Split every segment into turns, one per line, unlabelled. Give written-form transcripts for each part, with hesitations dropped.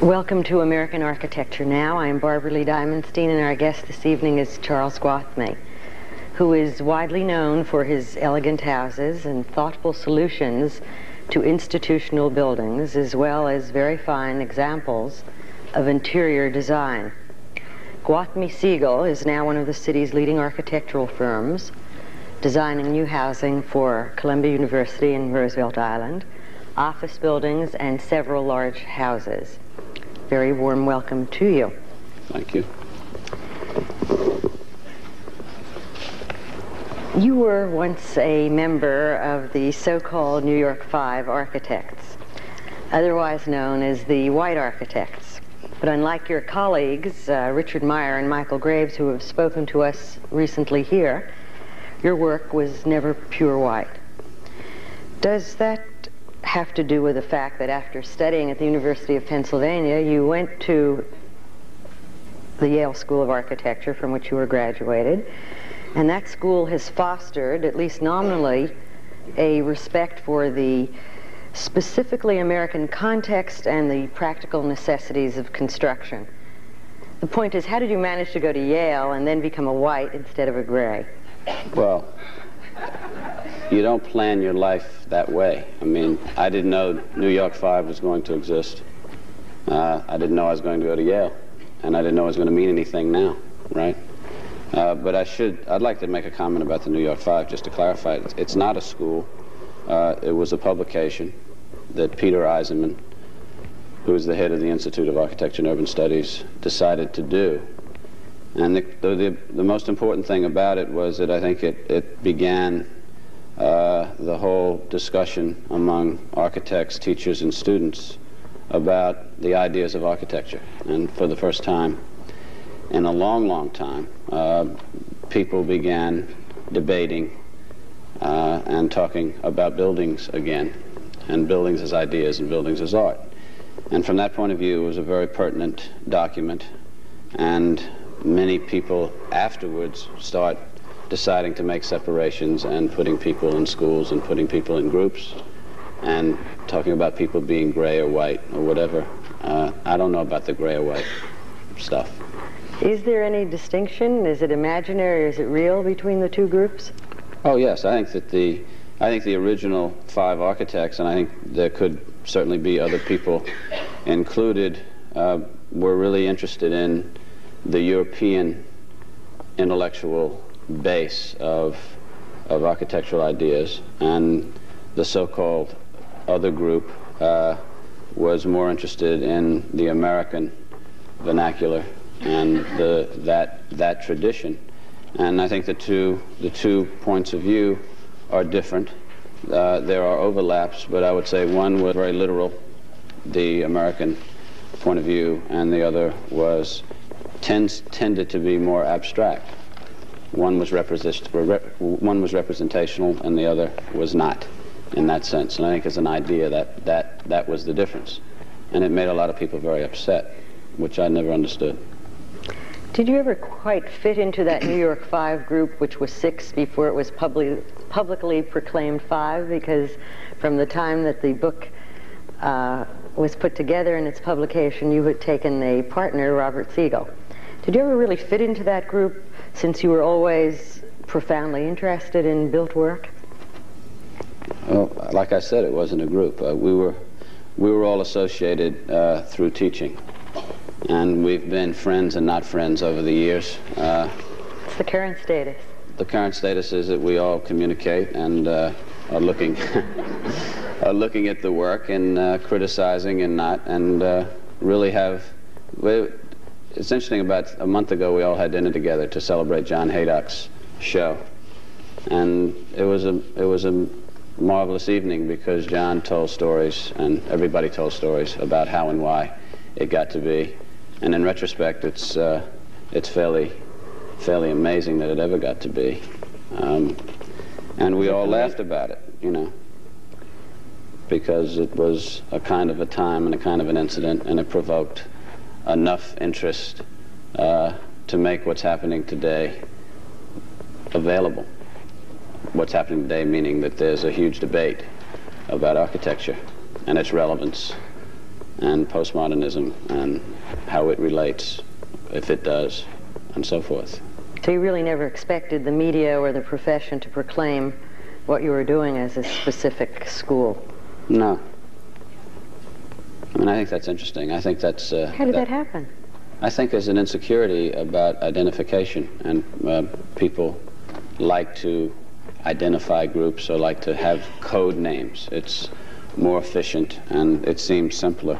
Welcome to American Architecture Now. I am Barbara Lee Diamondstein, and our guest this evening is Charles Gwathmey, who is widely known for his elegant houses and thoughtful solutions to institutional buildings, as well as very fine examples of interior design. Gwathmey Siegel is now one of the city's leading architectural firms, designing new housing for Columbia University in Roosevelt Island, office buildings, and several large houses. Very warm welcome to you.
Thank you.
You were once a member of the so-called New York Five architects, otherwise known as the White Architects. But unlike your colleagues, Richard Meyer and Michael Graves, who have spoken to us recently here, your work was never pure white. Does that have to do with the fact that after studying at the University of Pennsylvania, you went to the Yale School of Architecture, from which you were graduated, and that school has fostered, at least nominally, a respect for the specifically American context and the practical necessities of construction. The point is, how did you manage to go to Yale and then become a white instead of a gray?
Well, you don't plan your life that way. I mean, I didn't know New York 5 was going to exist. I didn't know I was going to go to Yale, and I didn't know it was going to mean anything now, right? But I'd like to make a comment about the New York 5, just to clarify. It's not a school. It was a publication that Peter Eisenman, who is the head of the Institute of Architecture and Urban Studies, decided to do. And the most important thing about it was that I think it began the whole discussion among architects, teachers, and students about the ideas of architecture. And for the first time in a long, long time, people began debating and talking about buildings again, and buildings as ideas and buildings as art. And from that point of view, it was a very pertinent document, and many people afterwards start deciding to make separations and putting people in schools and putting people in groups and talking about people being gray or white or whatever. I don't know about the gray or white stuff.
Is there any distinction? Is it imaginary or is it real between the two groups?
Oh yes, I think the original 5 architects, and I think there could certainly be other people included, were really interested in the European intellectual base of architectural ideas, and the so-called other group was more interested in the American vernacular and that tradition. And I think the two points of view are different. There are overlaps, but I would say one was very literal, the American point of view, and the other was tended to be more abstract. One was representational, and the other was not, in that sense. And I think it's an idea that was the difference, and it made a lot of people very upset, which I never understood.
Did you ever quite fit into that New York 5 group, which was 6 before it was publicly proclaimed 5? Because from the time that the book was put together in its publication, you had taken a partner, Robert Siegel. Did you ever really fit into that group, since you were always profoundly interested in built work?
Well, like I said, it wasn't a group. We were all associated through teaching, and we've been friends and not friends over the years.
What's the current status?
The current status is that we all communicate and are looking are looking at the work and criticizing and not, and really have. It's interesting, about a month ago we all had dinner together to celebrate John Haydock's show, and it was a marvelous evening because John told stories and everybody told stories about how and why it got to be, and in retrospect it's fairly amazing that it ever got to be, and we all laughed about it, you know, because it was a kind of a time and a kind of an incident, and it provoked enough interest to make what's happening today available. What's happening today meaning that there's a huge debate about architecture and its relevance and postmodernism and how it relates, if it does, and so forth.
So you really never expected the media or the profession to proclaim what you were doing as a specific school?
No. I mean, I think that's interesting. I think that's...
How did that happen?
I think there's an insecurity about identification, and people like to identify groups or like to have code names. It's more efficient and it seems simpler.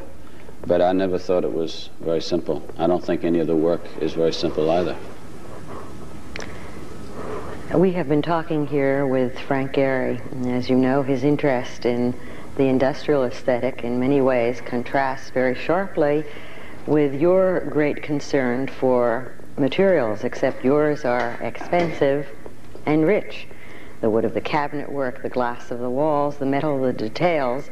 But I never thought it was very simple. I don't think any of the work is very simple either.
We have been talking here with Frank Gehry, and as you know, his interest in the industrial aesthetic in many ways contrasts very sharply with your great concern for materials, except yours are expensive and rich. The wood of the cabinet work, the glass of the walls, the metal of the details,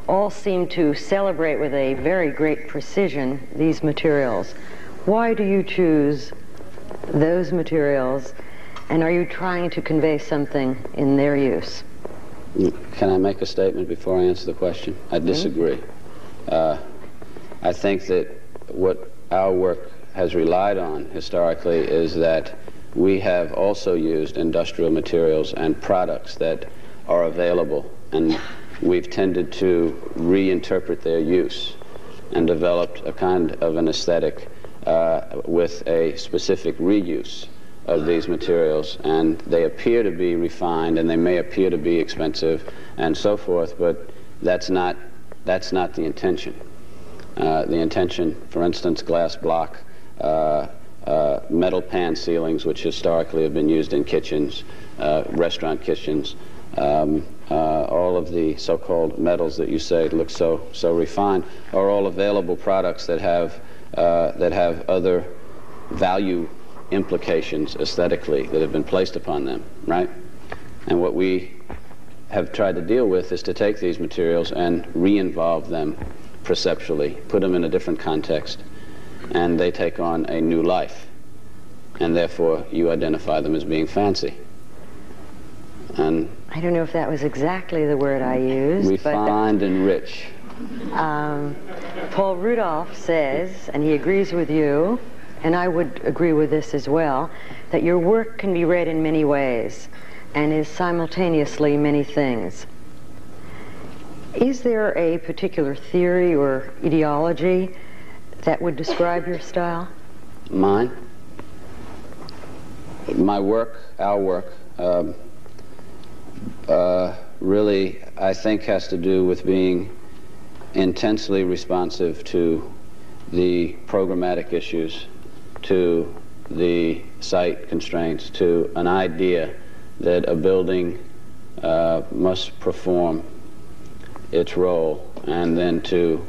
all seem to celebrate with a very great precision these materials. Why do you choose those materials, and are you trying to convey something in their use?
Can I make a statement before I answer the question? I disagree. I think that what our work has relied on historically is that we have also used industrial materials and products that are available, and we've tended to reinterpret their use and developed a kind of an aesthetic with a specific reuse of these materials, and they appear to be refined and they may appear to be expensive and so forth, but that's not the intention. The intention, for instance, glass block, metal pan ceilings, which historically have been used in kitchens, restaurant kitchens, all of the so-called metals that you say look so refined are all available products that have other value implications aesthetically that have been placed upon them, right? And what we have tried to deal with is to take these materials and re-involve them perceptually, put them in a different context, and they take on a new life, and therefore you identify them as being fancy. And
I don't know if that was exactly the word I used.
Refined and rich.
Paul Rudolph says, and he agrees with you, and I would agree with this as well, that your work can be read in many ways and is simultaneously many things. Is there a particular theory or ideology that would describe your style?
Mine? My work, our work, really, I think, has to do with being intensely responsive to the programmatic issues, to the site constraints, to an idea that a building must perform its role, and then to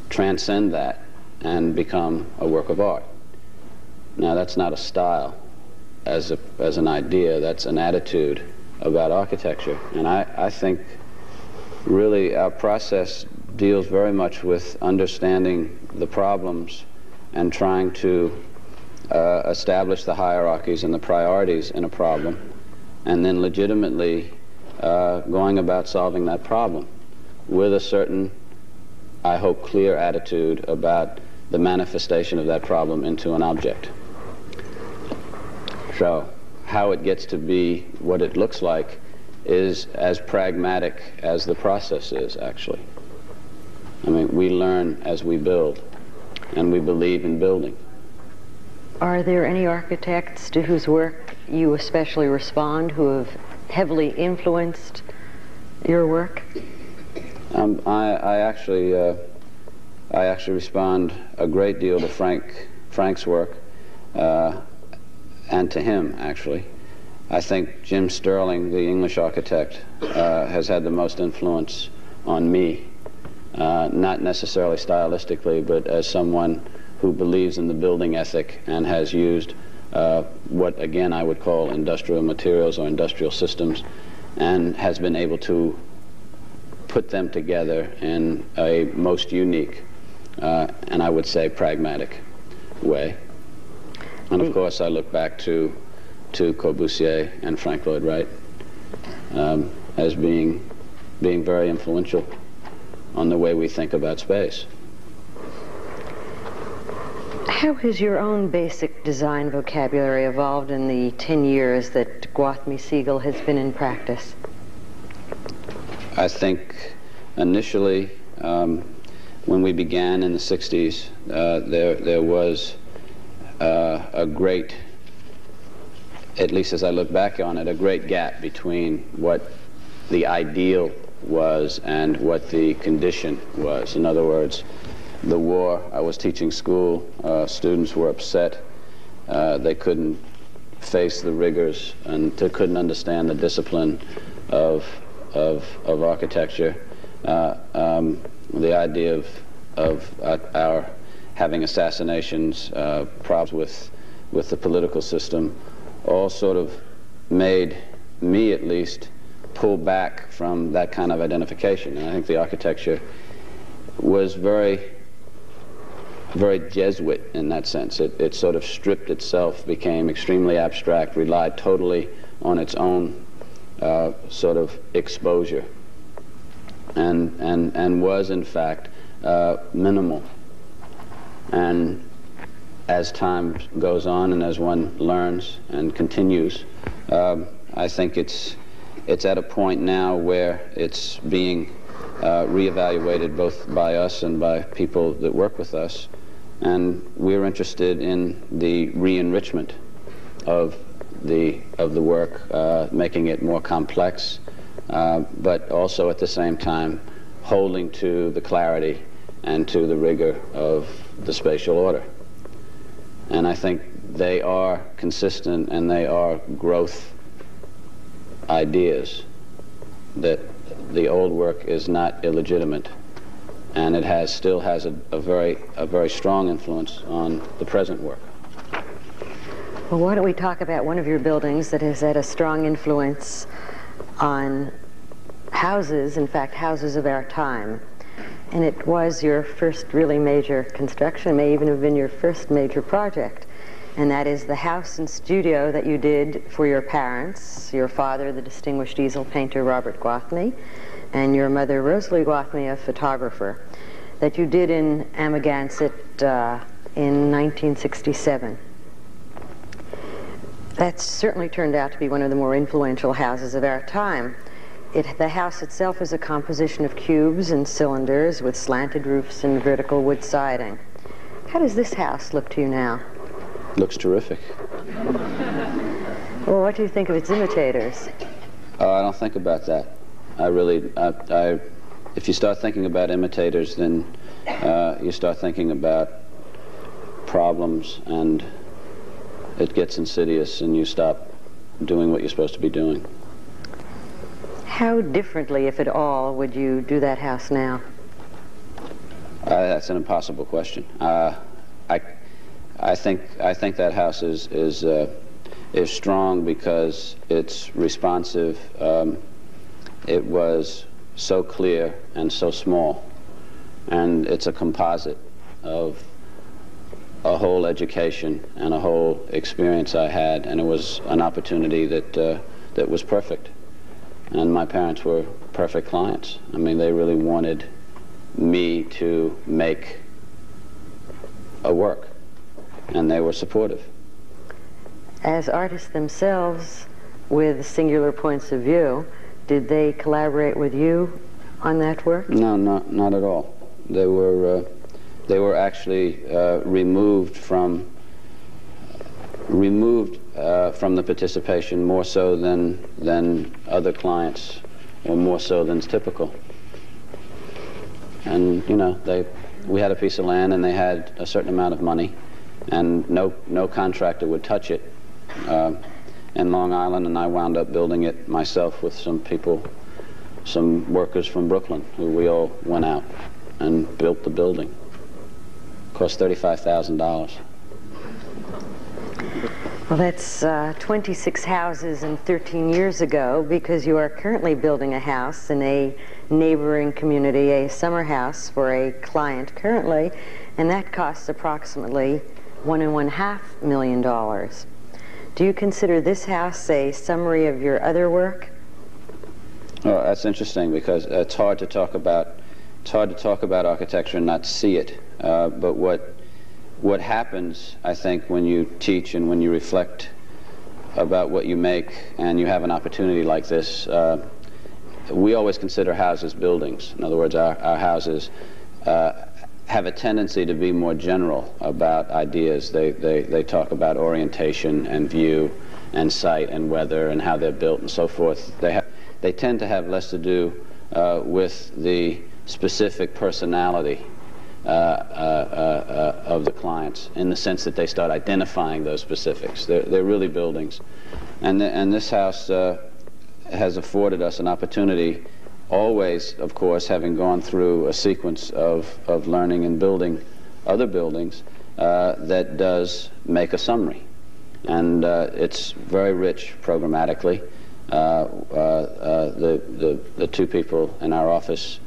transcend that and become a work of art. Now, that's not a style as an idea, that's an attitude about architecture. And I think really our process deals very much with understanding the problems and trying to establish the hierarchies and the priorities in a problem, and then legitimately going about solving that problem with a certain, I hope, clear attitude about the manifestation of that problem into an object. So how it gets to be what it looks like is as pragmatic as the process is, actually. I mean, we learn as we build, and we believe in building.
Are there any architects to whose work you especially respond, who have heavily influenced your work?
I actually respond a great deal to Frank's work, and to him, actually. I think Jim Sterling, the English architect, has had the most influence on me, not necessarily stylistically, but as someone who believes in the building ethic and has used what, again, I would call industrial materials or industrial systems, and has been able to put them together in a most unique and I would say pragmatic way. And of course I look back to Corbusier and Frank Lloyd Wright as being very influential on the way we think about space.
How has your own basic design vocabulary evolved in the 10 years that Gwathmey Siegel has been in practice?
I think initially, when we began in the 60s, there was a great, at least as I look back on it, a great gap between what the ideal was and what the condition was. In other words, the war, I was teaching school, students were upset, they couldn't face the rigors and they couldn't understand the discipline of architecture. The idea of our having assassinations, problems with the political system, all sort of made me, at least, pull back from that kind of identification. And I think the architecture was very Jesuit in that sense. It sort of stripped itself, became extremely abstract, relied totally on its own sort of exposure, and was in fact minimal. And as time goes on and as one learns and continues, I think it's at a point now where it's being reevaluated both by us and by people that work with us, and we're interested in the re-enrichment of the work, making it more complex, but also at the same time holding to the clarity and to the rigor of the spatial order. And I think they are consistent and they are growth ideas, that the old work is not illegitimate, and it still has a very strong influence on the present work.
Well, why don't we talk about one of your buildings that has had a strong influence on houses, in fact, houses of our time. And it was your first really major construction, may even have been your first major project. And that is the house and studio that you did for your parents, your father, the distinguished easel painter Robert Gwathmey, and your mother, Rosalie Gwathmey, a photographer, that you did in Amagansett in 1967. That's certainly turned out to be one of the more influential houses of our time. The house itself is a composition of cubes and cylinders with slanted roofs and vertical wood siding. How does this house look to you now?
Looks terrific.
Well, what do you think of its imitators?
I don't think about that. If you start thinking about imitators, then you start thinking about problems, and it gets insidious, and you stop doing what you're supposed to be doing.
How differently, if at all, would you do that house now?
That's an impossible question. I think that house is strong because it's responsive. It was so clear and so small, and it's a composite of a whole education and a whole experience I had, and it was an opportunity that was perfect. And my parents were perfect clients. I mean, they really wanted me to make a work, and they were supportive.
As artists themselves, with singular points of view, did they collaborate with you on that work?
No, not at all. They were actually removed from the participation more so than other clients, or more so than's typical. And you know, we had a piece of land and they had a certain amount of money, and no contractor would touch it in Long Island, and I wound up building it myself with some people, some workers from Brooklyn, who we all went out and built the building. It cost $35,000.
Well, that's 26 houses and 13 years ago, because you are currently building a house in a neighboring community, a summer house for a client currently, and that costs approximately $1.5 million. Do you consider this house a summary of your other work?
Oh, that's interesting, because it's hard to talk about architecture and not see it. But what happens, I think, when you teach and when you reflect about what you make and you have an opportunity like this, we always consider houses buildings. In other words, our houses have a tendency to be more general about ideas. They talk about orientation and view and sight and weather and how they're built and so forth. They tend to have less to do with the specific personality of the clients, in the sense that they start identifying those specifics. They're really buildings. And this house has afforded us an opportunity, always, of course, having gone through a sequence of learning and building other buildings, that does make a summary. And it's very rich programmatically. The two people in our office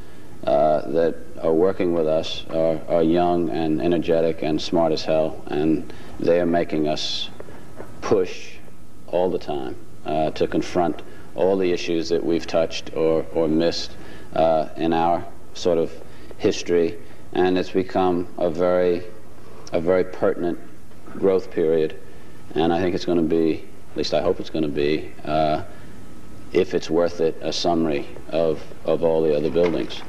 that are working with us are young and energetic and smart as hell, and they are making us push all the time to confront all the issues that we've touched or missed in our sort of history, and it's become a very pertinent growth period. And I think it's going to be, at least I hope it's going to be, if it's worth it, a summary of all the other buildings.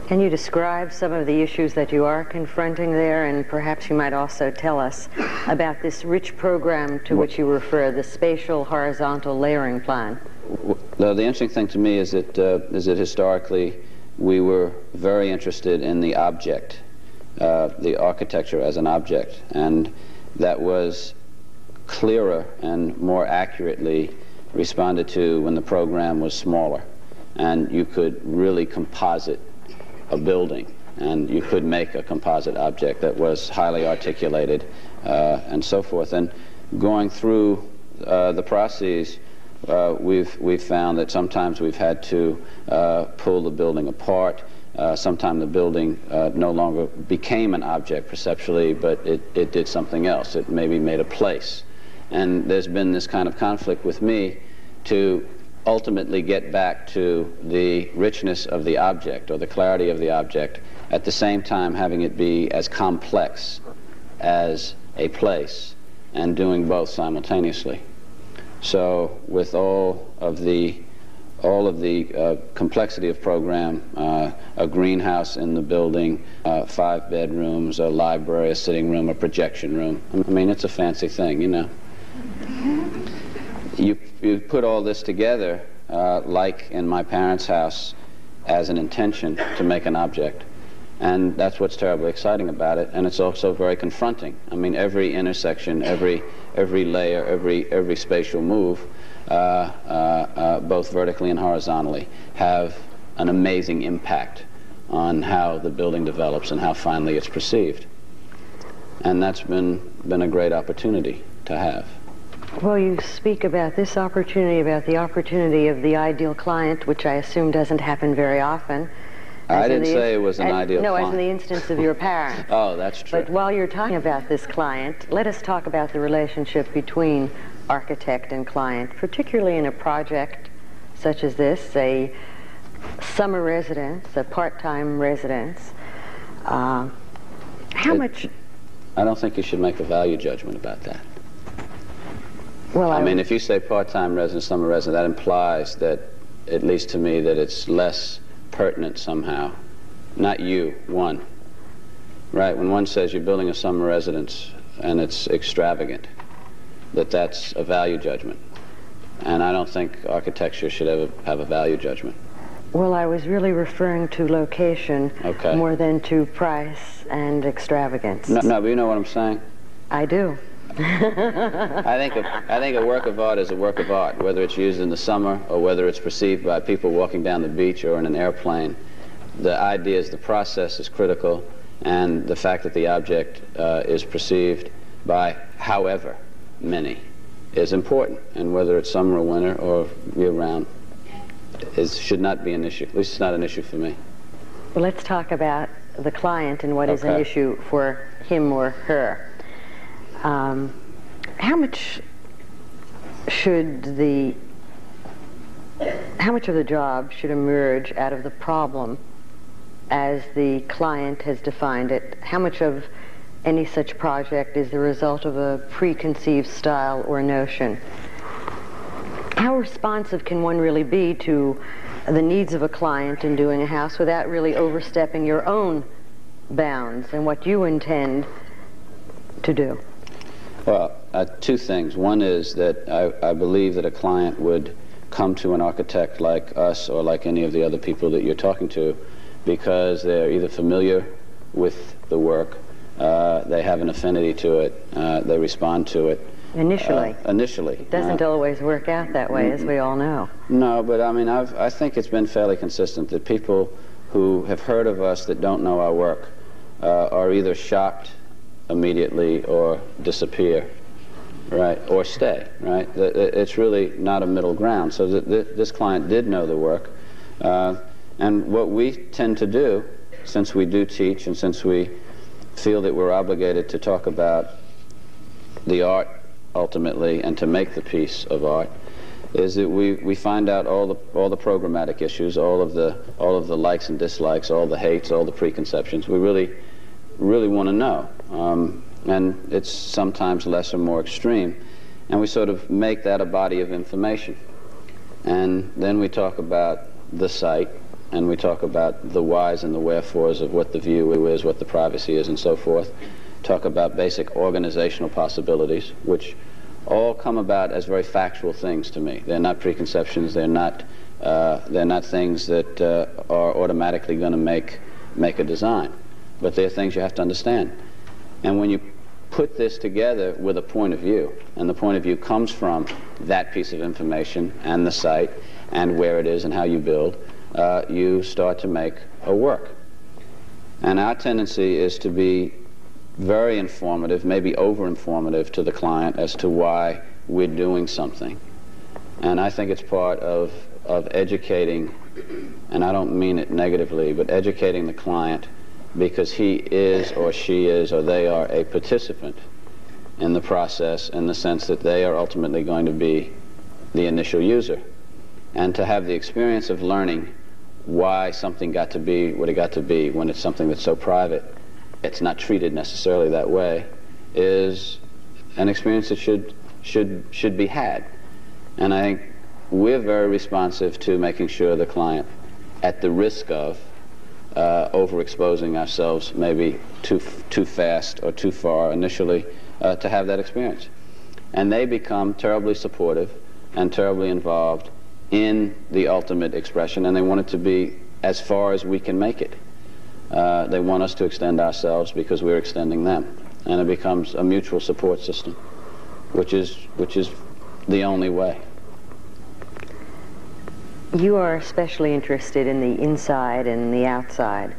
Can you describe some of the issues that you are confronting there, and perhaps you might also tell us about this rich program to which you refer, the spatial horizontal layering plan?
The interesting thing to me is that historically we were very interested in the object, the architecture as an object, and that was clearer and more accurately responded to when the program was smaller, and you could really composite a building, and you could make a composite object that was highly articulated and so forth. And going through the processes, we've found that sometimes we've had to pull the building apart. Sometimes the building no longer became an object perceptually, but it did something else. It maybe made a place. And there's been this kind of conflict with me to ultimately get back to the richness of the object, or the clarity of the object, at the same time having it be as complex as a place, and doing both simultaneously. So with all of the complexity of program, a greenhouse in the building, 5 bedrooms, a library, a sitting room, a projection room. I mean, it's a fancy thing, you know. You put all this together, like in my parents' house, as an intention to make an object. And that's what's terribly exciting about it, and it's also very confronting. I mean, every intersection, every layer, every spatial move, both vertically and horizontally, have an amazing impact on how the building develops and how finally it's perceived. And that's been a great opportunity to have.
Well, you speak about this opportunity, about the opportunity of the ideal client, which I assume doesn't happen very often.
I didn't say it was an ideal client.
No, as in the instance of your parents.
Oh, that's true.
But while you're talking about this client, let us talk about the relationship between architect and client, particularly in a project such as this, a summer residence, a part-time residence. How much...
I don't think you should make a value judgment about that.
Well,
I mean, if you say part-time residence, summer residence, that implies that, at least to me, that it's less pertinent somehow. Not you, one. Right? When one says you're building a summer residence and it's extravagant, that's a value judgment. And I don't think architecture should ever have a value judgment.
Well, I was really referring to location more than to price and extravagance.
No, but you know what I'm saying?
I do.
I think a work of art is a work of art, whether it's used in the summer or whether it's perceived by people walking down the beach or in an airplane. The idea is the process is critical, and the fact that the object is perceived by however many is important, and whether it's summer or winter or year-round should not be an issue. At least it's not an issue for me.
Well, let's talk about the client and what is an issue for him or her. How much of the job should emerge out of the problem as the client has defined it? How much of any such project is the result of a preconceived style or notion. How responsive can one really be to the needs of a client in doing a house without really overstepping your own bounds and what you intend to do?
Well, two things. One is that I believe that a client would come to an architect like us or like any of the other people that you're talking to because they're either familiar with the work, they have an affinity to it, they respond to it.
Initially.
Initially.
It doesn't always work out that way, as we all know.
No, but I mean, I think it's been fairly consistent that people who have heard of us that don't know our work are either shocked immediately or disappear, right, or stay, right? It's really not a middle ground. So this client did know the work. And what we tend to do, since we do teach and since we feel that we're obligated to talk about the art ultimately and to make the piece of art, is that we find out all the programmatic issues, all of the likes and dislikes, all the hates, all the preconceptions. We really want to know, and it's sometimes less or more extreme, and we sort of make that a body of information, and then we talk about the site, and we talk about the whys and the wherefores of what the view is, what the privacy is, and so forth. Talk about basic organizational possibilities, which all come about as very factual things to me. They're not preconceptions. They're not things that are automatically going to make a design, but they're things you have to understand. And when you put this together with a point of view, and the point of view comes from that piece of information and the site and where it is and how you build, you start to make a work. And our tendency is to be very informative, maybe over-informative to the client as to why we're doing something. And I think it's part of educating, and I don't mean it negatively, but educating the client because he is or she is or they are a participant in the process in the sense that they are ultimately going to be the initial user. And to have the experience of learning why something got to be what it got to be when it's something that's so private, it's not treated necessarily that way, is an experience that should be had. And I think we're very responsive to making sure the client, at the risk of overexposing ourselves maybe too fast or too far initially, to have that experience. And they become terribly supportive and terribly involved in the ultimate expression, and they want it to be as far as we can make it. They want us to extend ourselves because we're extending them, and it becomes a mutual support system, which is the only way.
You are especially interested in the inside and the outside,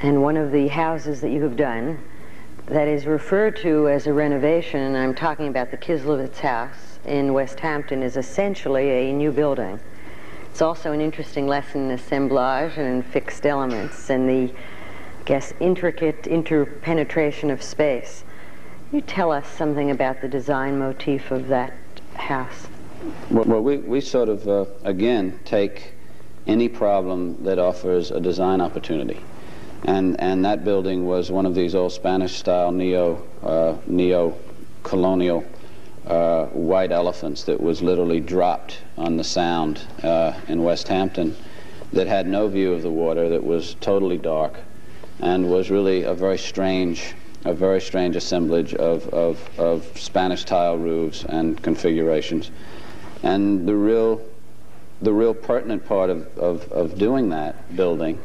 and one of the houses that you have done that is referred to as a renovation, and I'm talking about the Kislevitz house in West Hampton, is essentially a new building. It's also an interesting lesson in assemblage and in fixed elements and the, I guess, intricate interpenetration of space. Can you tell us something about the design motif of that house?
Well, we sort of, again, take any problem that offers a design opportunity. And that building was one of these old Spanish-style neo-colonial white elephants that was literally dropped on the Sound in West Hampton, that had no view of the water, that was totally dark, and was really a very strange assemblage of Spanish tile roofs and configurations. And the real pertinent part of doing that building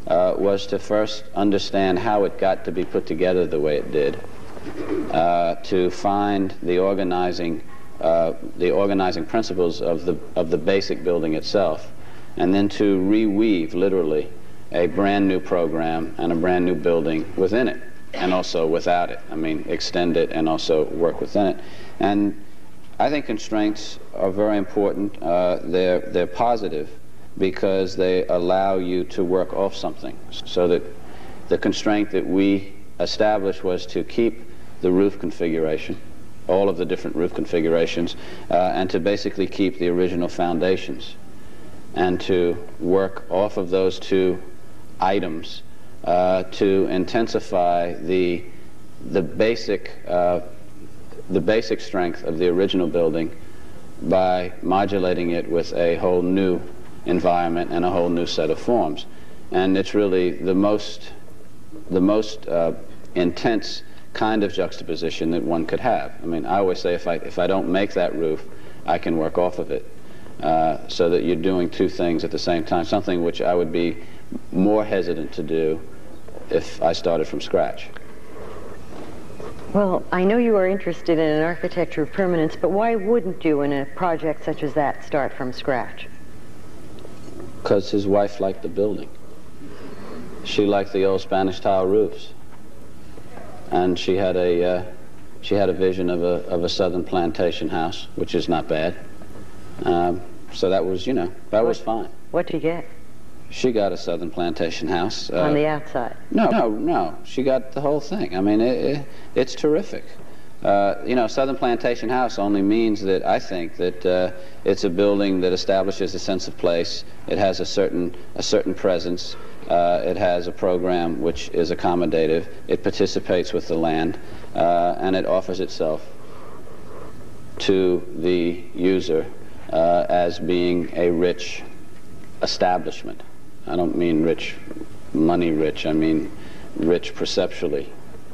was to first understand how it got to be put together the way it did, to find the organizing principles of the basic building itself, and then to reweave literally a brand new program and a brand new building within it, and also without it. I mean, extend it and also work within it. And I think constraints are very important. They're positive because they allow you to work off something. So that the constraint that we established was to keep the roof configuration, all of the different roof configurations, and to basically keep the original foundations, and to work off of those two items to intensify the the basic strength of the original building by modulating it with a whole new environment and a whole new set of forms. And it's really the most intense kind of juxtaposition that one could have. I mean, I always say if I don't make that roof, I can work off of it. So that you're doing two things at the same time, something which I would be more hesitant to do if I started from scratch.
Well, I know you are interested in an architecture of permanence, but why wouldn't you, in a project such as that, start from scratch?
Because his wife liked the building. She liked the old Spanish tile roofs, and she had a vision of a southern plantation house, which is not bad. So that was, that was fine.
What did you get?
She got a southern plantation house.
On the outside?
No. She got the whole thing. I mean, it's terrific. Southern plantation house only means that I think that it's a building that establishes a sense of place. It has a certain presence. It has a program which is accommodative. It participates with the land, and it offers itself to the user as being a rich establishment. I don't mean rich, money rich, I mean rich perceptually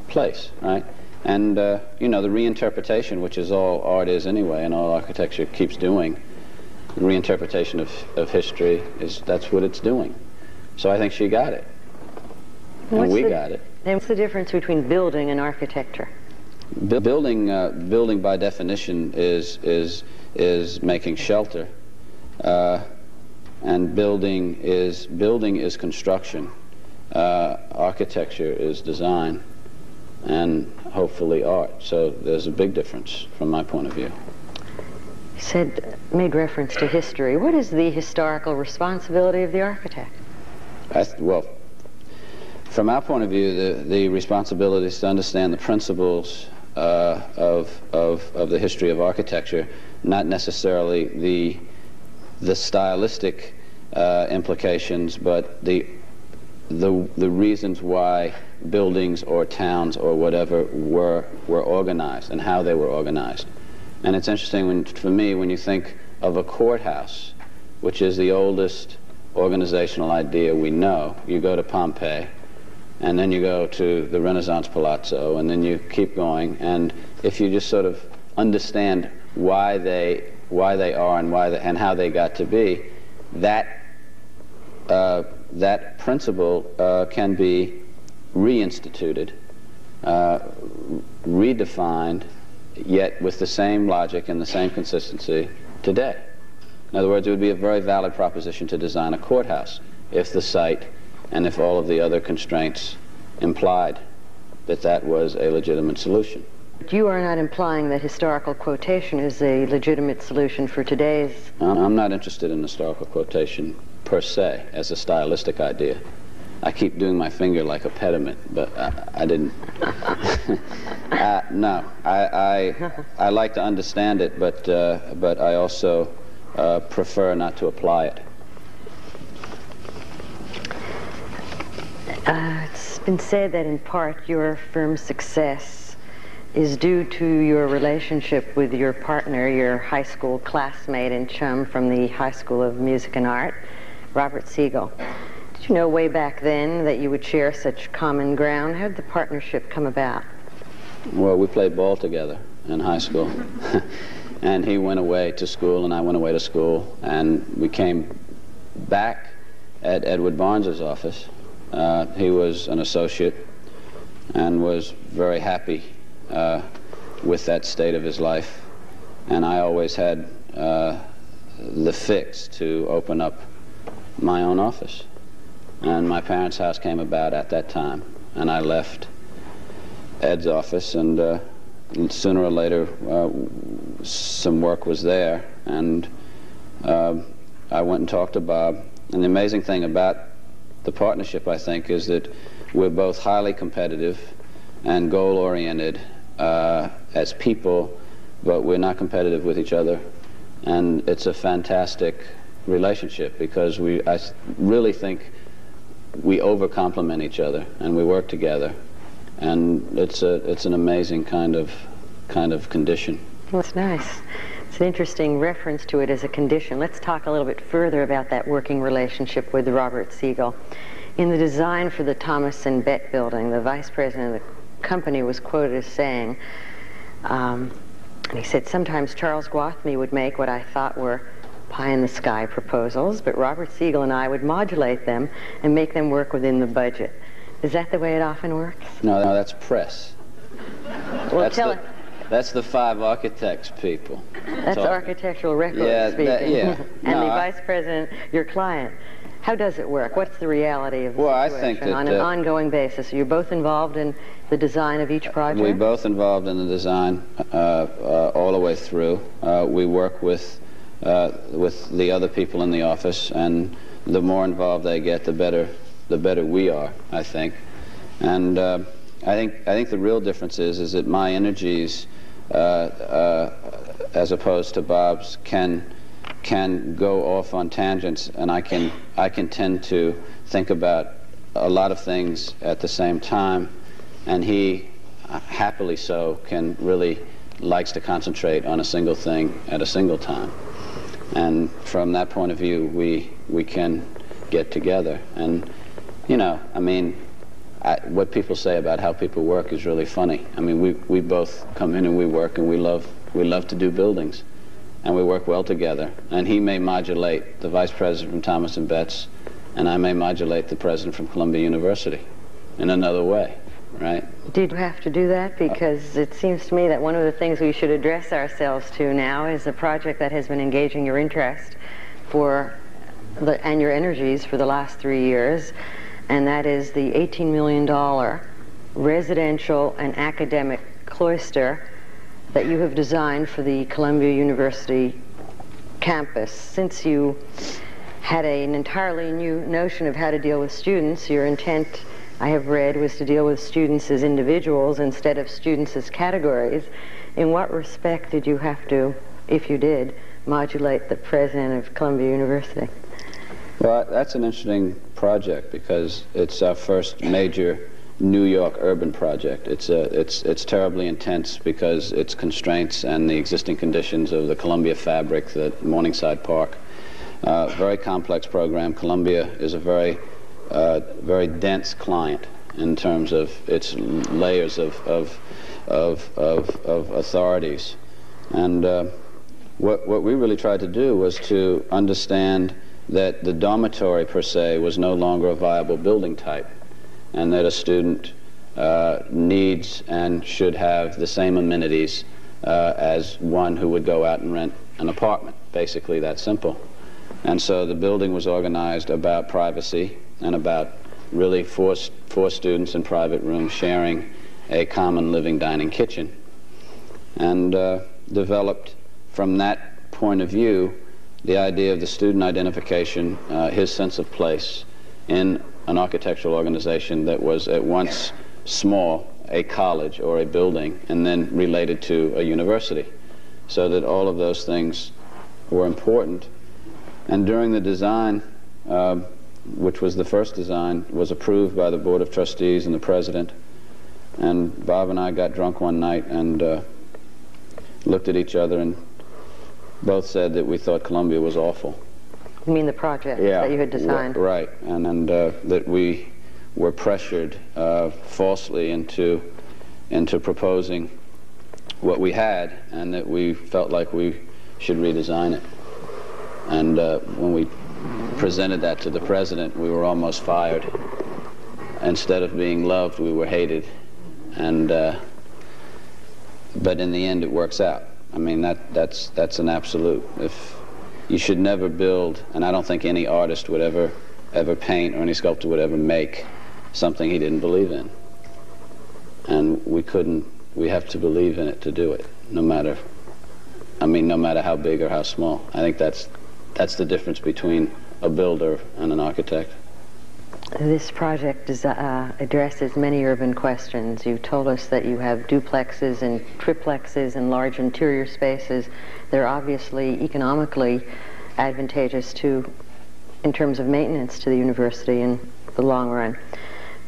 place, right? And, the reinterpretation, which is all art is anyway, and all architecture keeps doing, the reinterpretation of history, that's what it's doing. So I think she got it, and we got it.
And what's the difference between building and architecture?
Building by definition is making shelter. And building is construction. Architecture is design, and hopefully art. So there's a big difference from my point of view.
You made reference to history. What is the historical responsibility of the architect?
Well, from our point of view, the responsibility is to understand the principles of the history of architecture, not necessarily the stylistic implications, but the reasons why buildings or towns or whatever were organized and how they were organized. And it's interesting for me when you think of a courthouse, which is the oldest organizational idea we know. You go to Pompeii, and then you go to the Renaissance Palazzo, and then you keep going, and if you just sort of understand why they are and how they got to be, that principle can be reinstituted, redefined, yet with the same logic and the same consistency today. In other words, it would be a very valid proposition to design a courthouse if the site and if all of the other constraints implied that was a legitimate solution.
You are not implying that historical quotation is a legitimate solution for today's...
I'm not interested in historical quotation per se as a stylistic idea. I keep doing my finger like a pediment, but I didn't... No, I like to understand it, but I also prefer not to apply it.
It's been said that in part your firm's success is due to your relationship with your partner, your high school classmate and chum from the High School of Music and Art, Robert Siegel. Did you know way back then that you would share such common ground? How did the partnership come about?
Well, we played ball together in high school. And he went away to school, and I went away to school, and we came back at Edward Barnes's office. He was an associate and was very happy with that state of his life. And I always had the fix to open up my own office. And my parents' house came about at that time. And I left Ed's office, and sooner or later some work was there. And I went and talked to Bob. And the amazing thing about the partnership, I think, is that we're both highly competitive and goal-oriented as people, but we're not competitive with each other. And it's a fantastic relationship because I really think we over-complement each other and we work together. and it's an amazing kind of condition.
Well, it's nice. It's an interesting reference to it as a condition. Let's talk a little bit further about that working relationship with Robert Siegel. In the design for the Thomas and Bett building, the vice president of the company was quoted as saying, and he said, sometimes Charles Gwathmey would make what I thought were pie-in-the-sky proposals, but Robert Siegel and I would modulate them and make them work within the budget. Is that the way it often works?
No, that's press.
Well,
That's the five architects people.
That's architectural record speaking. And the vice president, your client. How does it work? What's the reality of the situation
I think that,
on an ongoing basis? Are you both involved in the design of each project?
We're both involved in the design all the way through. We work with the other people in the office, and the more involved they get, the better we are, I think. And I think the real difference is that my energies, as opposed to Bob's, can go off on tangents, and I can tend to think about a lot of things at the same time, and he, happily so, likes to concentrate on a single thing at a single time. And from that point of view, we can get together. And, you know, I mean, what people say about how people work is really funny. I mean, we both come in and we work, and we love to do buildings, and we work well together. And he may modulate the vice president from Thomas and Betts, and I may modulate the president from Columbia University in another way, right?
Did you have to do that? Because it seems to me that one of the things we should address ourselves to now is a project that has been engaging your interest and your energies for the last 3 years, and that is the $18 million residential and academic cloister that you have designed for the Columbia University campus. Since you had an entirely new notion of how to deal with students, your intent, I have read, was to deal with students as individuals instead of students as categories. In what respect did you have to, if you did, modulate the president of Columbia University?
Well, that's an interesting project because it's our first major New York urban project. It's terribly intense because its constraints and the existing conditions of the Columbia fabric, the Morningside Park. Very complex program. Columbia is a very dense client in terms of its layers of authorities. And what we really tried to do was to understand that the dormitory per se was no longer a viable building type, and that a student needs and should have the same amenities as one who would go out and rent an apartment. Basically that simple. And so the building was organized about privacy and about really four students in private rooms sharing a common living dining kitchen, and developed from that point of view the idea of the student identification, his sense of place in an architectural organization that was at once small, a college or a building, and then related to a university, so that all of those things were important. And during the design, which was the first design, was approved by the Board of Trustees and the President, and Bob and I got drunk one night and looked at each other and both said that we thought Columbia was awful.
You mean the project that you had designed?
Right, and that we were pressured falsely into proposing what we had, and that we felt like we should redesign it. And when we presented that to the President, we were almost fired. Instead of being loved, we were hated. And but in the end, it works out. I mean, that's an absolute. If you should never build, and I don't think any artist would ever paint, or any sculptor would ever make something he didn't believe in. And we have to believe in it to do it, no matter how big or how small. I think that's the difference between a builder and an architect.
This project addresses many urban questions. You told us that you have duplexes and triplexes and large interior spaces. They're obviously economically advantageous in terms of maintenance to the university in the long run.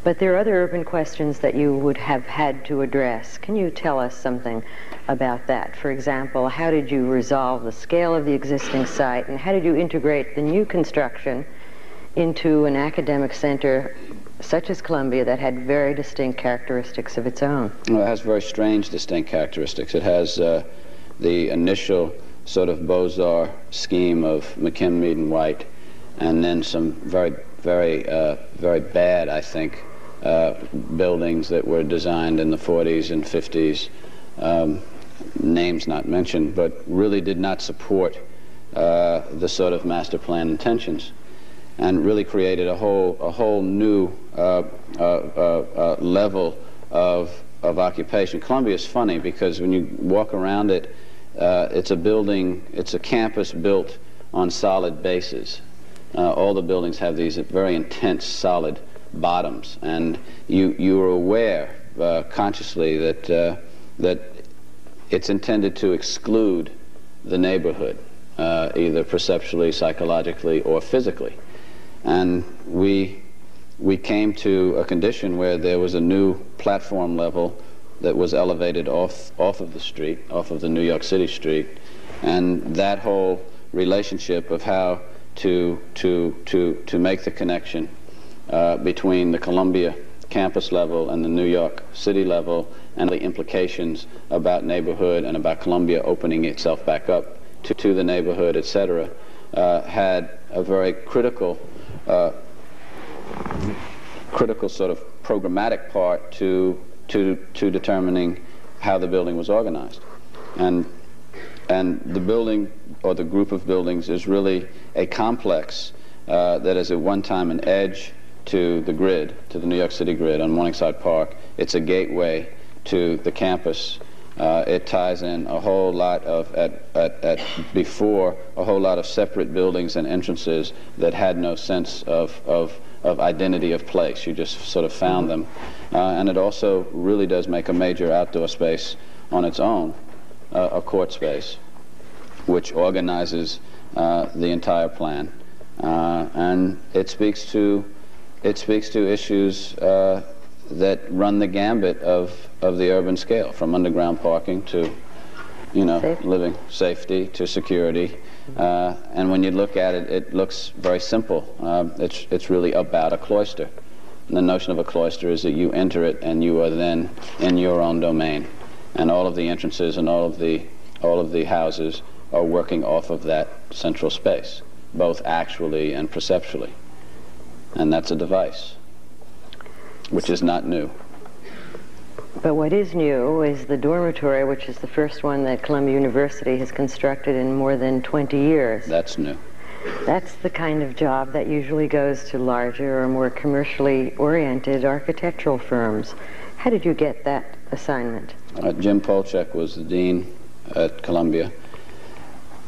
But there are other urban questions that you would have had to address. Can you tell us something about that? For example, how did you resolve the scale of the existing site, and how did you integrate the new construction into an academic center such as Columbia that had very distinct characteristics of its own?
Well, it has very strange distinct characteristics. It has the initial sort of Beaux-Arts scheme of McKim, Mead, and White, and then some very bad, I think, buildings that were designed in the 40s and 50s, names not mentioned, but really did not support the sort of master plan intentions, and really created a whole new level of occupation. Columbia is funny because when you walk around it, it's a campus built on solid bases. All the buildings have these very intense, solid bottoms, and you are aware consciously that it's intended to exclude the neighborhood, either perceptually, psychologically, or physically. And we came to a condition where there was a new platform level that was elevated off of the street, off of the New York City street, and that whole relationship of how to make the connection between the Columbia campus level and the New York City level, and the implications about neighborhood and about Columbia opening itself back up to the neighborhood, etc., had a very critical sort of programmatic part to determining how the building was organized. And the building, or the group of buildings, is really a complex that is at one time an edge to the grid, to the New York City grid on Morningside Park. It's a gateway to the campus. It ties in a whole lot of, before, a whole lot of separate buildings and entrances that had no sense of identity of place. You just sort of found them. And it also really does make a major outdoor space on its own, a court space, which organizes the entire plan. And it speaks to issues that run the gambit of the urban scale, from underground parking to, living safety to security. And when you look at it, it looks very simple. It's really about a cloister. And the notion of a cloister is that you enter it and you are then in your own domain, and all of the entrances and all of the houses are working off of that central space, both actually and perceptually. And that's a device, which is not new.
But what is new is the dormitory, which is the first one that Columbia University has constructed in more than 20 years.
That's new.
That's the kind of job that usually goes to larger or more commercially oriented architectural firms. How did you get that assignment?
Jim Polchek was the dean at Columbia,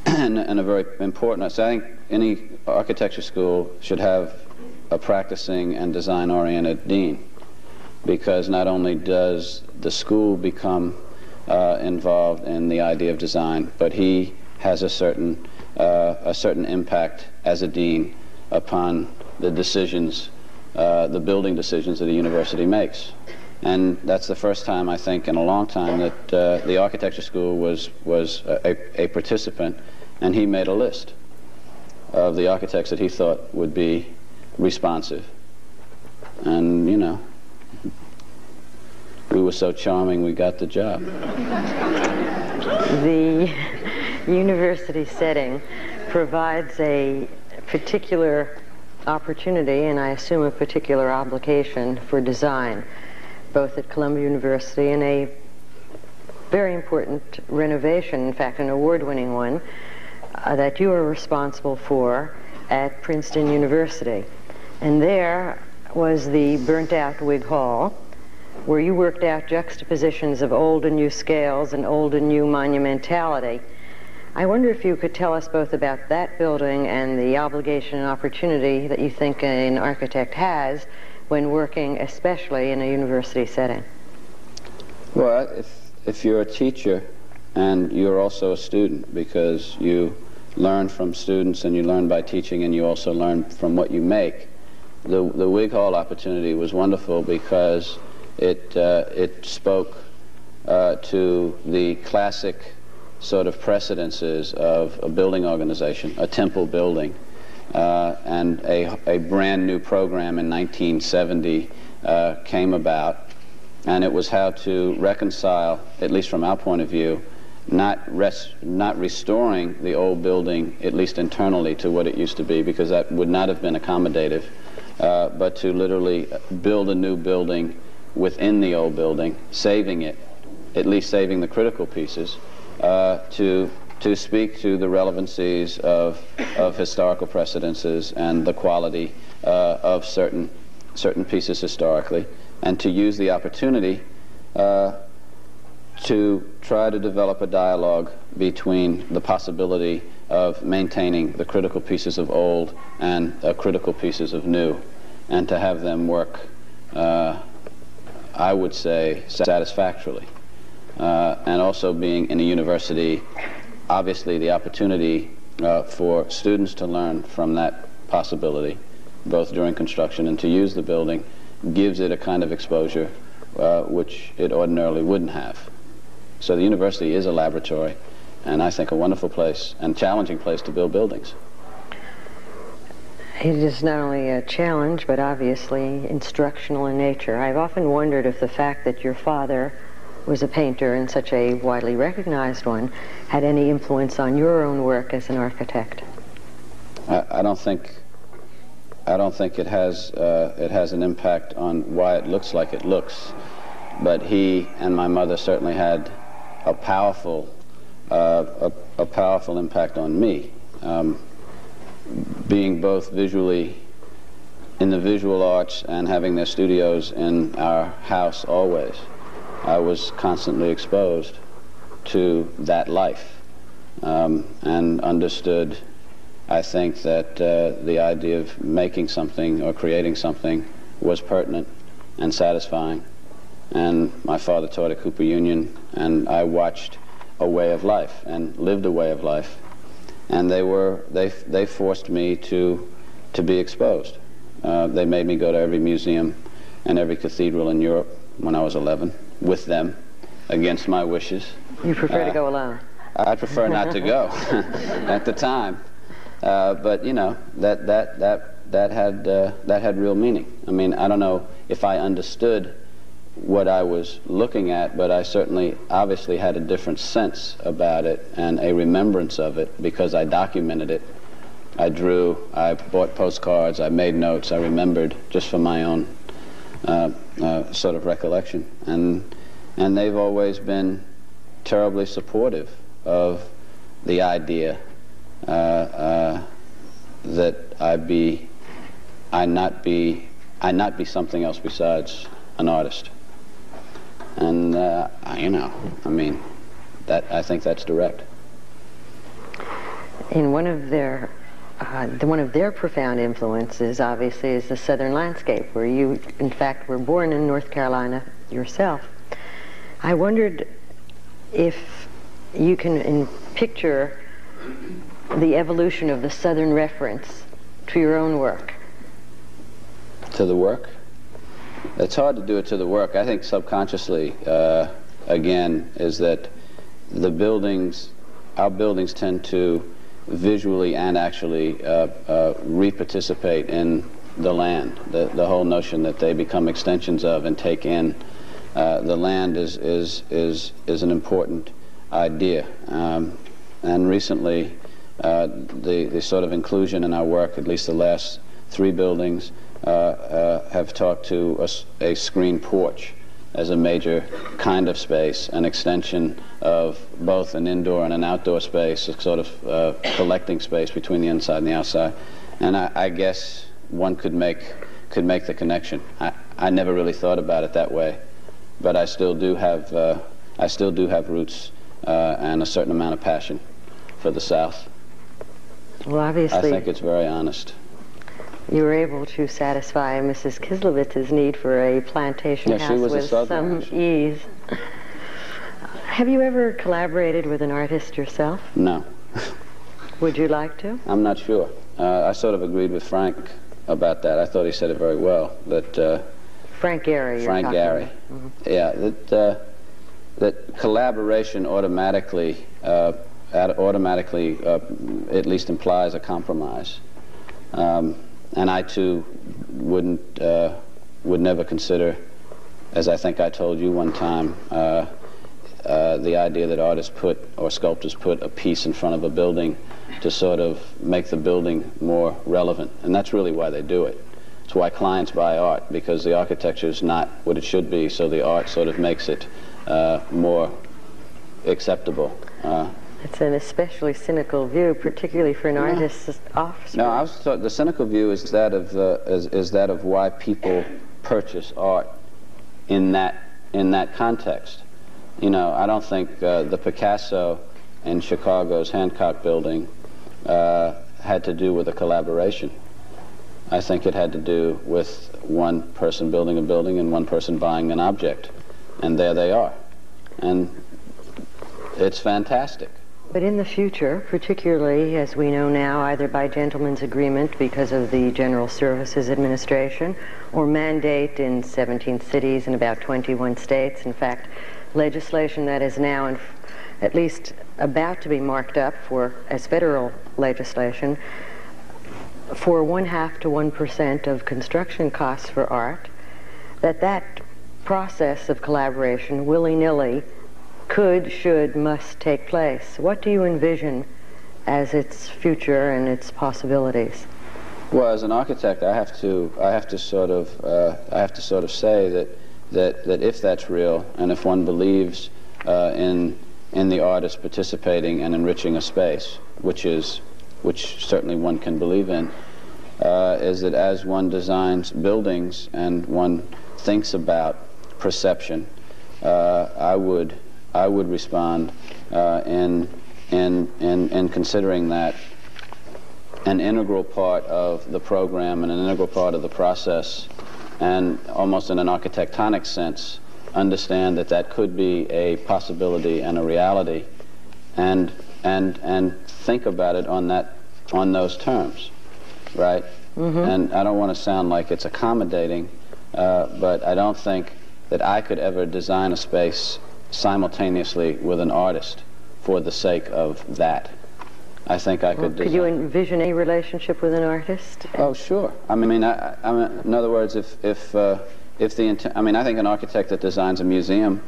and a very important, so I think any architecture school should have a practicing and design-oriented dean, because not only does the school become involved in the idea of design, but he has a certain impact as a dean upon the decisions, the building decisions that a university makes. And that's the first time, I think, in a long time that the architecture school was a participant, and he made a list of the architects that he thought would be responsive. And, we were so charming, we got the job.
The university setting provides a particular opportunity, and I assume a particular obligation, for design, both at Columbia University and a very important renovation, in fact an award-winning one, that you are responsible for at Princeton University. And there was the burnt-out Whig Hall, where you worked out juxtapositions of old and new scales and old and new monumentality. I wonder if you could tell us both about that building and the obligation and opportunity that you think an architect has when working, especially in a university setting.
Well, if you're a teacher, and you're also a student, because you learn from students and you learn by teaching and you also learn from what you make, the Whig Hall opportunity was wonderful because it spoke to the classic sort of precedences of a building organization, a temple building, and a brand new program in 1970 came about, and it was how to reconcile, at least from our point of view, not restoring the old building, at least internally, to what it used to be, because that would not have been accommodative, but to literally build a new building within the old building, saving it, at least saving the critical pieces, to speak to the relevancies of historical precedences and the quality of certain pieces historically, and to use the opportunity to try to develop a dialogue between the possibility of maintaining the critical pieces of old and critical pieces of new, and to have them work, I would say, satisfactorily. And also being in a university, obviously the opportunity for students to learn from that possibility, both during construction and to use the building, gives it a kind of exposure which it ordinarily wouldn't have. So the university is a laboratory, and I think a wonderful place and challenging place to build buildings.
It is not only a challenge, but obviously instructional in nature. I've often wondered if the fact that your father was a painter, and such a widely recognized one, had any influence on your own work as an architect.
I don't think it has an impact on why it looks like it looks, but he and my mother certainly had a powerful impact on me. Being both visually in the visual arts and having their studios in our house always, I was constantly exposed to that life, and understood, I think, that the idea of making something or creating something was pertinent and satisfying. And my father taught at Cooper Union, and I watched a way of life and lived a way of life, and they forced me to be exposed. They made me go to every museum and every cathedral in Europe when I was 11 with them, against my wishes.
You prefer to go alone?
I prefer not to go at the time, but you know, that had real meaning. I mean, I don't know if I understood what I was looking at, but I certainly obviously had a different sense about it and a remembrance of it because I documented it. I drew, I bought postcards, I made notes, I remembered just from my own sort of recollection. And they've always been terribly supportive of the idea that I not be something else besides an artist. And you know, I mean, I think that's direct.
In one of their profound influences, obviously, is the Southern landscape, where you, in fact, were born in North Carolina yourself. I wondered if you can picture the evolution of the Southern reference to your own work.
To the work? It's hard to do it to the work. I think subconsciously, again, is that our buildings tend to visually and actually re-participate in the land. The whole notion that they become extensions of and take in the land is an important idea. And recently, the sort of inclusion in our work, at least the last 3 buildings, have talked to a screen porch as a major kind of space, an extension of both an indoor and an outdoor space, a sort of collecting space between the inside and the outside. And I guess one could make the connection. I never really thought about it that way, but I still do have roots and a certain amount of passion for the South.
Well, obviously,
I think it's very honest.
You were able to satisfy Mrs. Kislevitz's need for a plantation house with some ease. Have you ever collaborated with an artist yourself?
No.
Would you like to?
I'm not sure. I sort of agreed with Frank about that. I thought he said it very well. That
Frank Gehry.
Frank Gehry.
Mm-hmm.
Yeah. That collaboration automatically at least implies a compromise. And I too would never consider, as I think I told you one time, the idea that artists or sculptors put a piece in front of a building to sort of make the building more relevant. And that's really why they do it. It's why clients buy art, because the architecture is not what it should be, so the art sort of makes it more acceptable.
It's an especially cynical view, particularly for an artist's offspring.
No, the cynical view is that of why people purchase art in that context. You know, I don't think the Picasso in Chicago's Hancock Building had to do with a collaboration. I think it had to do with one person building a building and one person buying an object, and there they are, and it's fantastic.
But in the future, particularly as we know now, either by gentleman's agreement because of the General Services Administration or mandate in 17 cities and about 21 states, in fact, legislation that is now at least about to be marked up as federal legislation for 0.5% to 1% of construction costs for art, that process of collaboration, willy-nilly, could, should, must take place. What do you envision as its future and its possibilities?
Well, as an architect, I have to sort of say that if that's real, and if one believes in the artist participating and enriching a space, which certainly one can believe in, is that as one designs buildings and one thinks about perception, I would respond in considering that an integral part of the program and an integral part of the process, and almost in an architectonic sense, understand that could be a possibility and a reality, and think about it on those terms, right? Mm-hmm. And I don't want to sound like it's accommodating, but I don't think that I could ever design a space simultaneously with an artist for the sake of that. I think I could.
Could you envision a relationship with an artist?
Oh, sure. I mean, in other words, I think an architect that designs a museum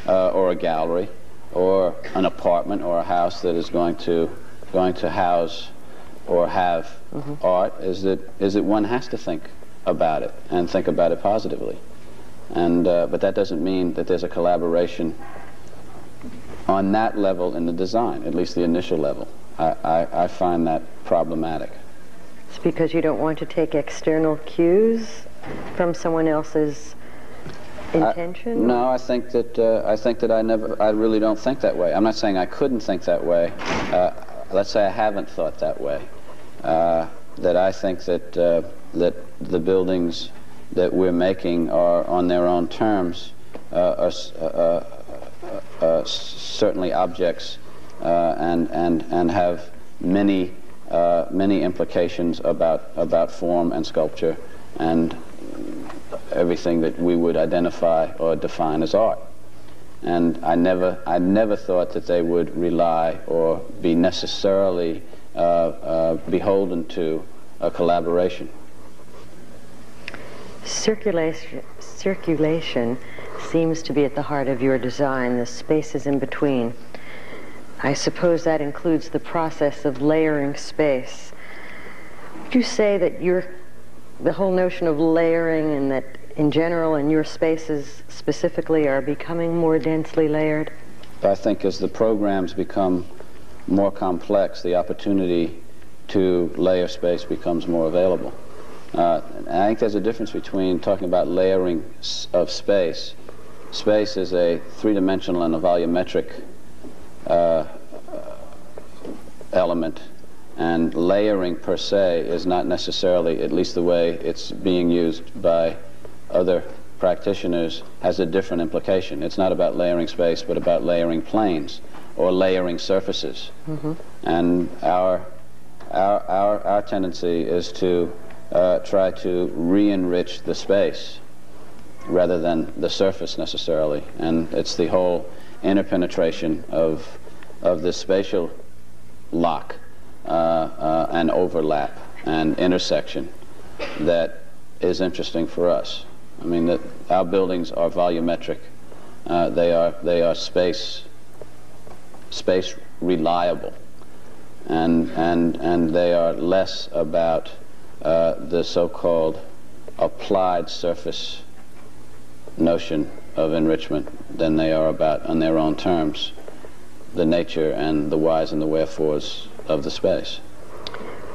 or a gallery or an apartment or a house that is going to house or have mm-hmm. art is that one has to think about it and think about it positively. And but that doesn't mean that there's a collaboration on that level in the design, at least the initial level. I find that problematic.
It's because you don't want to take external cues from someone else's intention?
No, I think that I really don't think that way. I'm not saying I couldn't think that way. Let's say I haven't thought that way. That I think that the buildings that we're making are on their own terms, are certainly objects and have many implications about form and sculpture and everything that we would identify or define as art. And I never thought that they would rely or be necessarily beholden to a collaboration.
Circulation seems to be at the heart of your design, the spaces in between. I suppose that includes the process of layering space. Would you say that the whole notion of layering, and that in general and your spaces specifically, are becoming more densely layered?
I think as the programs become more complex, the opportunity to layer space becomes more available. I think there's a difference between talking about layering of space. Space is a three-dimensional and a volumetric element, and layering per se is not necessarily, at least the way it's being used by other practitioners, has a different implication. It's not about layering space, but about layering planes or layering surfaces. Mm-hmm. And our tendency is to try to re-enrich the space rather than the surface necessarily. And it's the whole interpenetration of this spatial lock and overlap and intersection that is interesting for us. I mean, that our buildings are volumetric. They are space reliable, and they are less about the so-called applied surface notion of enrichment than they are about, on their own terms, the nature and the whys and the wherefores of the space.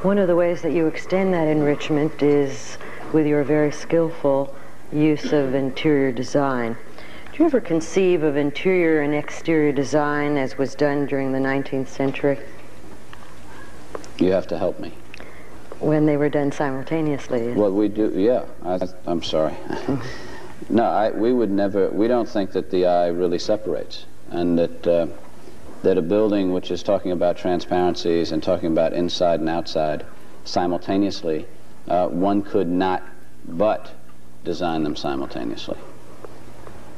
One of the ways that you extend that enrichment is with your very skillful use of interior design. Do you ever conceive of interior and exterior design as was done during the 19th century?
You have to help me.
When they were done simultaneously?
Well, we do, yeah. I'm sorry. No, we would never, we don't think that the eye really separates, and that a building which is talking about transparencies and talking about inside and outside simultaneously, one could not but design them simultaneously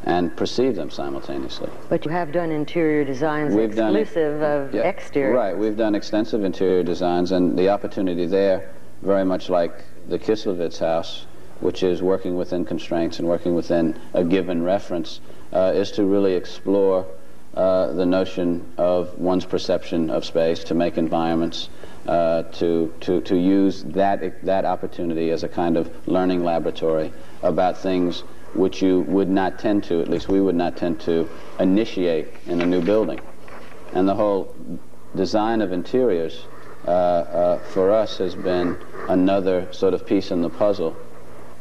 and perceive them simultaneously.
But you have done interior designs exclusive of exterior.
Right, we've done extensive interior designs, and the opportunity there, very much like the Kislevitz house, which is working within constraints and working within a given reference, is to really explore the notion of one's perception of space, to make environments, to use that opportunity as a kind of learning laboratory about things which you would not tend to, at least we would not tend to, initiate in a new building. And the whole design of interiors for us has been another sort of piece in the puzzle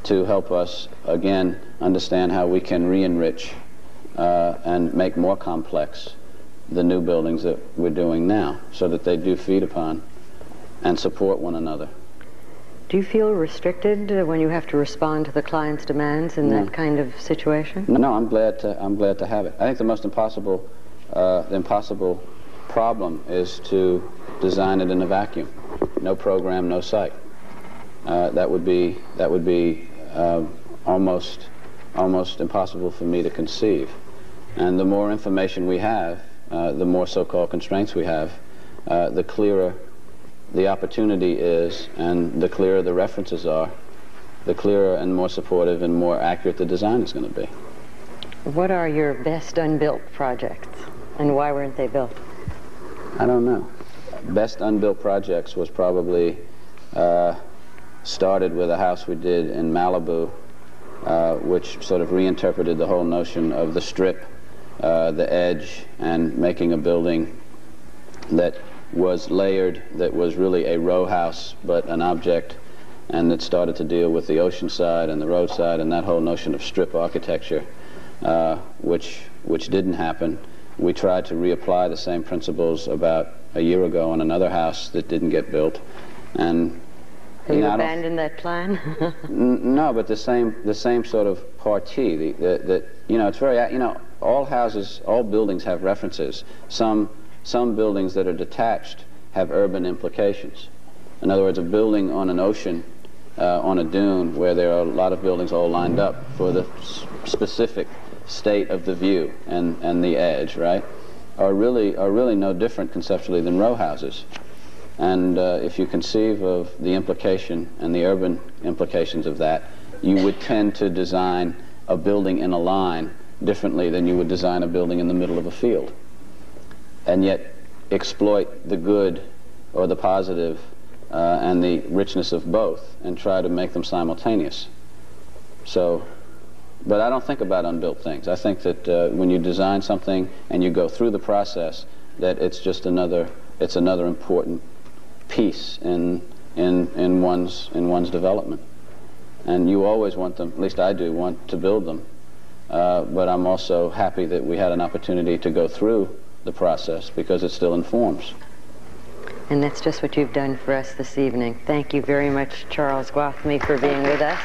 to help us, again, understand how we can re-enrich and make more complex the new buildings that we're doing now, so that they do feed upon and support one another.
Do you feel restricted when you have to respond to the client's demands in that kind of situation?
No, I'm glad to have it. I think the most impossible problem is to design it in a vacuum. No program, no site. That would be almost impossible for me to conceive. And the more information we have, the more so-called constraints we have, the clearer the opportunity is, and the clearer the references are, the clearer and more supportive and more accurate the design is going to be.
What are your best unbuilt projects, and why weren't they built?
I don't know. Best unbuilt projects was probably started with a house we did in Malibu, which sort of reinterpreted the whole notion of the strip, the edge, and making a building that was layered, that was really a row house, but an object, and that started to deal with the ocean side and the roadside and that whole notion of strip architecture, which didn't happen. We tried to reapply the same principles about a year ago on another house that didn't get built, and
have you abandoned that plan?
No, but the same sort of partie. It's very, all houses, all buildings have references. Some buildings that are detached have urban implications. In other words, a building on an ocean, on a dune, where there are a lot of buildings all lined up for the specific state of the view and the edge, right, are really no different conceptually than row houses. And if you conceive of the implication and the urban implications of that, you would tend to design a building in a line differently than you would design a building in the middle of a field, and yet exploit the good or the positive and the richness of both and try to make them simultaneous. So, but I don't think about unbuilt things. I think that when you design something and you go through the process, that it's just another important piece in one's development. And you always want them, at least I do, want to build them. But I'm also happy that we had an opportunity to go through the process, because it still informs.
And that's just what you've done for us this evening. Thank you very much, Charles Gwathmey, for being with us.